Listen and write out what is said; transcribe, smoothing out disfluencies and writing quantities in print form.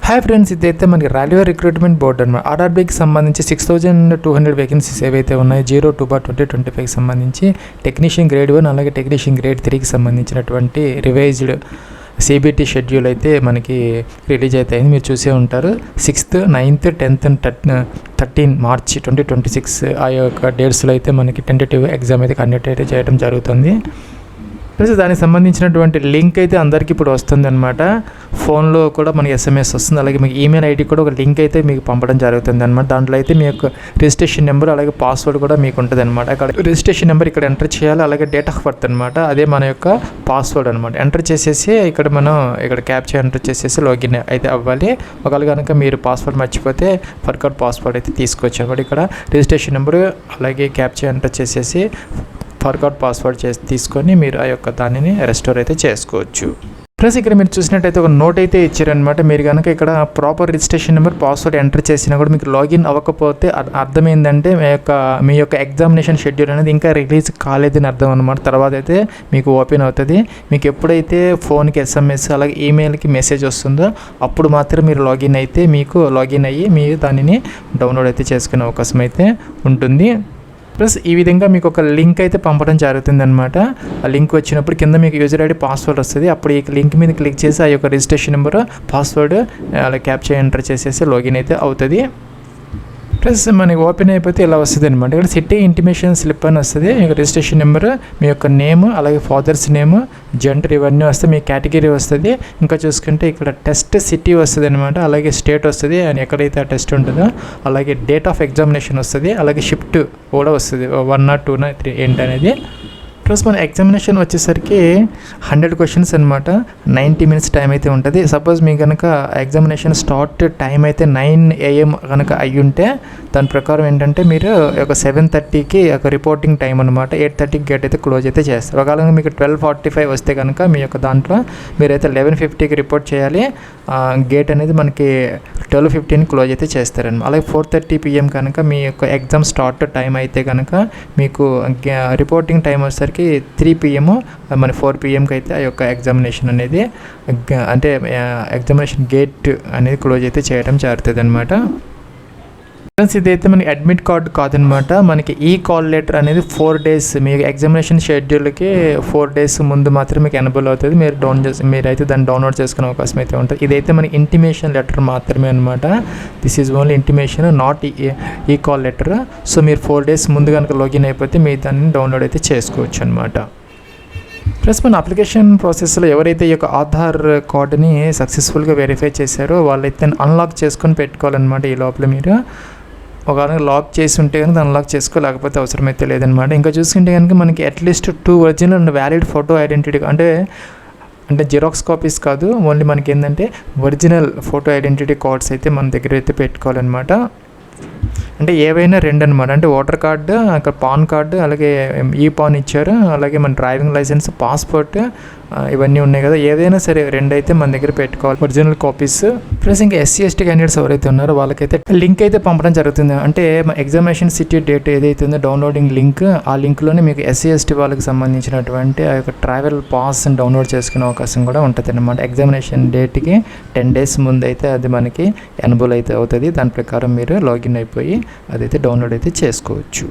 Hi friends, ఇదైతే మనకి railway recruitment board అనమాట. ఆర్ఆర్బీకి సంబంధించి 6,200 వేకెన్సీస్ ఏవైతే ఉన్నాయో 02/2025 సంబంధించి టెక్నీషియన్ గ్రేడ్ 1 అలాగే టెక్నీషియన్ గ్రేడ్ 3కి సంబంధించినటువంటి రివైజ్డ్ సిబిటి షెడ్యూల్ అయితే మనకి రిలీజ్ అయితే అయింది. మీరు చూసే ఉంటారు. 6th, 9th, 10th and 13 మార్చి 2026 ఆ యొక్క డేట్స్లో అయితే మనకి టెంటేటివ్ ఎగ్జామ్ అయితే కండక్ట్ అయితే చేయడం జరుగుతుంది. ప్లస్ దానికి సంబంధించినటువంటి లింక్ అయితే అందరికీ ఇప్పుడు వస్తుంది అనమాట. ఫోన్లో కూడా మనకి SMS వస్తుంది, అలాగే మీకు ఈమెయిల్ ఐడి కూడా ఒక లింక్ అయితే మీకు పంపడం జరుగుతుంది అనమాట. దాంట్లో అయితే మీ యొక్క రిజిస్ట్రేషన్ నెంబర్ అలాగే పాస్వర్డ్ కూడా మీకు ఉంటుంది అనమాట. అక్కడ రిజిస్ట్రేషన్ నెంబర్ ఇక్కడ ఎంటర్ చేయాలి, అలాగే డేట్ ఆఫ్ బర్త్ అనమాట, అదే మన యొక్క పాస్వర్డ్ అనమాట. ఎంటర్ చేసేసి ఇక్కడ క్యాప్చర్ ఎంటర్ చేసేసి లాగిన్ అయితే అవ్వాలి. ఒకవేళ కనుక మీరు పాస్వర్డ్ మర్చిపోతే ఫర్గాట్ పాస్వర్డ్ అయితే తీసుకోవచ్చు అనమాట. ఇక్కడ రిజిస్ట్రేషన్ నెంబర్ అలాగే క్యాప్చర్ ఎంటర్ చేసేసి ఫర్గాట్ పాస్వర్డ్ తీసుకొని మీరు ఆ యొక్క దానిని రెస్టోర్ అయితే చేసుకోవచ్చు. ప్లస్ ఇక్కడ మీరు చూసినట్టయితే ఒక నోట్ అయితే ఇచ్చారనమాట. మీరు కనుక ఇక్కడ proper registration number password enter చేసినా కూడా మీకు లాగిన్ అవ్వకపోతే అర్థం ఏంటంటే మీ యొక్క ఎగ్జామినేషన్ షెడ్యూల్ అనేది ఇంకా రిలీజ్ కాలేదని అర్థం అనమాట. తర్వాత అయితే మీకు ఓపెన్ అవుతుంది. మీకు ఎప్పుడైతే ఫోన్కి SMS అలాగే ఈమెయిల్కి మెసేజ్ వస్తుందో అప్పుడు మాత్రం మీరు లాగిన్ అయ్యి మీరు దానిని డౌన్లోడ్ అయితే చేసుకునే అవకాశం అయితే ఉంటుంది. ప్లస్ ఈ విధంగా మీకు ఒక లింక్ అయితే పంపడం జరుగుతుంది అనమాట. ఆ లింక్ వచ్చినప్పుడు కింద మీకు యూజర్ ఐడి పాస్వర్డ్ వస్తుంది. అప్పుడు ఈ లింక్ మీద క్లిక్ చేసి ఆ యొక్క రిజిస్ట్రేషన్ నెంబర్ పాస్వర్డ్ అలా క్యాప్చర్ ఎంటర్ చేసేసి లాగిన్ అయితే అవుతుంది. ప్లస్ మనకి ఓపెన్ అయిపోతే ఇలా వస్తుంది అనమాట. ఇక్కడ సిటీ ఇంటిమేషన్ స్లిప్ అని వస్తుంది. మీకు రిజిస్ట్రేషన్ నెంబర్, మీ యొక్క నేమ్ అలాగే ఫాదర్స్ నేమ్, జెండర్ ఇవన్నీ వస్తాయి. మీ కేటగిరీ వస్తుంది. ఇంకా చూసుకుంటే ఇక్కడ టెస్ట్ సిటీ వస్తుంది అనమాట, అలాగే స్టేట్ వస్తుంది అండ్ ఎక్కడైతే ఆ టెస్ట్ ఉంటుందో, అలాగే డేట్ ఆఫ్ ఎగ్జామినేషన్ వస్తుంది, అలాగే షిఫ్ట్ కూడా వస్తుంది 1 or 2 or 3 ఏంటనేది. ప్లస్ మన ఎగ్జామినేషన్ వచ్చేసరికి 100 క్వశ్చన్స్ అనమాట. 90 minutes టైం అయితే ఉంటుంది. సపోజ్ మీకు కనుక ఎగ్జామినేషన్ స్టార్ట్ టైం అయితే 9 AM కనుక అయ్యి ఉంటే దాని ప్రకారం ఏంటంటే మీరు ఒక 7:30కి ఒక రిపోర్టింగ్ టైం అనమాట. 8:30కి గేట్ అయితే క్లోజ్ అయితే చేస్తారు. ఒకవేళ మీకు 12:45 వస్తే కనుక మీ యొక్క దాంట్లో మీరైతే 11:50కి రిపోర్ట్ చేయాలి. గేట్ అనేది మనకి 12:15 క్లోజ్ అయితే చేస్తారనమాట. అలాగే 4:30 PM కనుక మీ యొక్క ఎగ్జామ్ స్టార్ట్ టైం అయితే కనుక మీకు రిపోర్టింగ్ టైం వచ్చేసరికి 3 PM, మన 4 PMకి అయితే ఆ యొక్క ఎగ్జామినేషన్ అనేది అంటే ఎగ్జామినేషన్ గేట్ అనేది క్లోజ్ అయితే చేయడం జరుగుతుంది అనమాట. ఫ్రెండ్స్, ఇదైతే మనకి అడ్మిట్ కార్డు కాదనమాట. మనకి ఈ కాల్ లెటర్ అనేది 4 days మీకు ఎగ్జామినేషన్ షెడ్యూల్కి 4 days ముందు మాత్రమే మీకు ఎనబుల్ అవుతుంది. మీరైతే దాన్ని డౌన్లోడ్ చేసుకునే అవకాశం అయితే ఉంటుంది. ఇదైతే మనకి ఇంటిమేషన్ లెటర్ మాత్రమే అనమాట. This is only intimation, not ఈ కాల్ లెటర్. సో మీరు 4 days ముందు కనుక లాగిన్ అయిపోతే మీరు దాన్ని డౌన్లోడ్ అయితే చేసుకోవచ్చు అనమాట. ప్లస్ మన అప్లికేషన్ ప్రాసెస్లో ఎవరైతే ఈ యొక్క ఆధార్ కార్డుని సక్సెస్ఫుల్గా వెరిఫై చేశారో వాళ్ళైతే అన్లాక్ చేసుకొని పెట్టుకోవాలన్నమాట. ఈ లోపల మీరు ఒకవేళ లాక్ చేసి ఉంటే కనుక అన్లాక్ చేసుకోలేకపోతే అవసరం అయితే లేదనమాట. ఇంకా చూసుకుంటే కనుక మనకి at least 2 original and valid photo identity అంటే జిరాక్స్ కాపీస్ కాదు, ఓన్లీ మనకి ఏంటంటే ఒరిజినల్ ఫోటో ఐడెంటిటీ కార్డ్స్ అయితే మన దగ్గర అయితే పెట్టుకోవాలన్నమాట. అంటే ఏవైనా 2 అనమాట. అంటే ఓటర్ కార్డు, అక్కడ పాన్ కార్డు, అలాగే పాన్ ఇచ్చారు, అలాగే మన డ్రైవింగ్ లైసెన్స్, పాస్పోర్ట్ ఇవన్నీ ఉన్నాయి కదా, ఏదైనా సరే 2 అయితే మన దగ్గర పెట్టుకోవాలి, ఒరిజినల్ కాపీస్. ప్లస్ ఇంకా SC/ST క్యాండిడేట్స్ ఎవరైతే ఉన్నారో వాళ్ళకైతే లింక్ అయితే పంపడం జరుగుతుంది. అంటే ఎగ్జామినేషన్ సిటీ డేట్ ఏదైతే ఉందో డౌన్లోడింగ్ లింక్, ఆ లింక్లోనే మీకు SC/ST వాళ్ళకి సంబంధించినటువంటి ఆ యొక్క ట్రావెల్ పాస్ డౌన్లోడ్ చేసుకునే అవకాశం కూడా ఉంటుంది అనమాట. ఎగ్జామినేషన్ డేట్కి 10 days ముందు అయితే అది మనకి ఎనబుల్ అయితే అవుతుంది. దాని ప్రకారం మీరు లాగిన్ అయిపోయి అదైతే డౌన్లోడ్ అయితే చేసుకోవచ్చు.